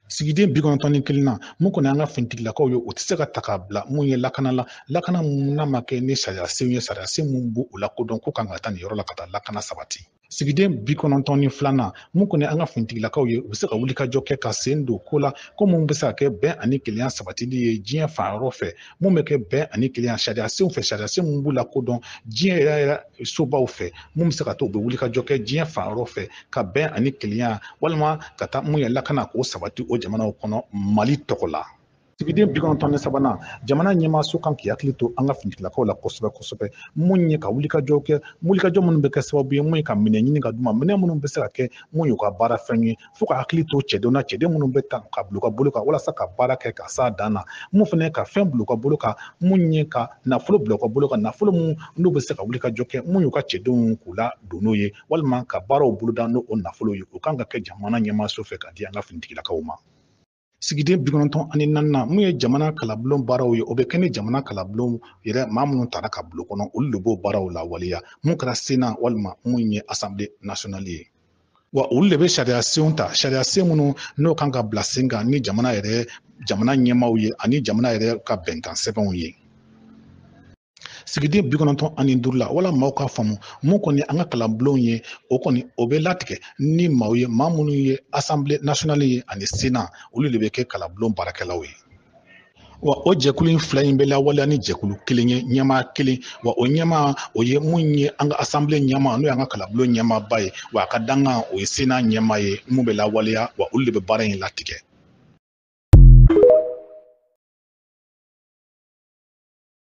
sigiden 91 na mun kɔni an ka fintigilakaw ye o tɛ se ka ta k'a bila mun ye lakana la lakana mun n'a ma kɛ ni sariyasenw ye sariyasen mun b'u u lakodɔn ko kan ka taa nin yɔrɔ la ka taa lakana sabati sigiden 92 mun kɔni an ka fintigilakaw ye u bɛ se ka wulikajɔ kɛ ka sen don ko la ko mun bɛ se ka kɛ bɛn ani kelenya sabatili ye diɲɛ fan yɔrɔ fɛ mun bɛ kɛ bɛn ani kelenya sariyasenw fɛ sariyasen mun b'u lakodɔn diɲɛ yɛrɛ sobaw fɛ mun bɛ se ka to u bɛ wulikajɔ kɛ diɲɛ fan yɔrɔ fɛ ka bɛn ani kelenya walima ka taa mun ye lakana k'o sabati o jamanaw kɔnɔ Mali tɔgɔ la. Sigiden 93 jamana ɲɛmaaso kan k'i hakili to an ka finitigilakaw la kosɛbɛ kosɛbɛ mun ye ka wulikajɔ kɛ wulikajɔ minnu bɛ kɛ sababu ye mun ye ka minɛ ɲini ka d'u ma minɛ minnu bɛ se ka kɛ mun y'u ka baara fɛn ye fo ka hakili to cɛdenw na cɛden minnu bɛ ta ka bila u ka bolo kan walasa ka baara kɛ ka s'a dan na mun fana ye ka fɛn bila u ka bolo kan mun ye ka nafolo bila u ka bolo kan nafolo mun n'u bɛ se ka wulikajɔ kɛ mun y'u ka cɛdenw k'u la don n'o ye walima ka baaraw boloda n'o nafolo ye o kan ka kɛ jamana ɲɛmaaso fɛ ka di an ka finitigilakaw ma. Sigiden 94 mun ye jamana kalabulon baaraw ye o bɛ kɛ ni jamana kalabulon yɛrɛ maa minnu tara ka bulon kɔnɔ olu de b'o baaraw lawaleya mun kɛra Sena walima mun ye Assemblée nationale ye wa olu de bɛ sariyasenw ta sariyasen minnu n'o kan ka bila sen kan ni jamana ɲɛmaaw ye ani jamana yɛrɛ ka bɛnkan sɛbɛnw ye. Sigiden 95 la wala maaw ka faamu mun kɔni an ka kalanbulon ye o kɔni o bɛ latigɛ ni maaw ye maa minnu ye Assemblée nationale ye ani Sena olu de bɛ kɛ kalanbulon baarakɛlaw ye. Wa o jɛkulu in fila in bɛ lawaleya ni jɛkulu kelen ye ɲɛmaa kelen wa o ɲɛmaa o ye mun ye an ka Assemblée ɲɛmaa n'o y'an ka kalanbulon ɲɛmaaba ye wa a ka dankan o ye Sena ɲɛmaa ye mun bɛ lawaleya wa olu de bɛ baara in latigɛ.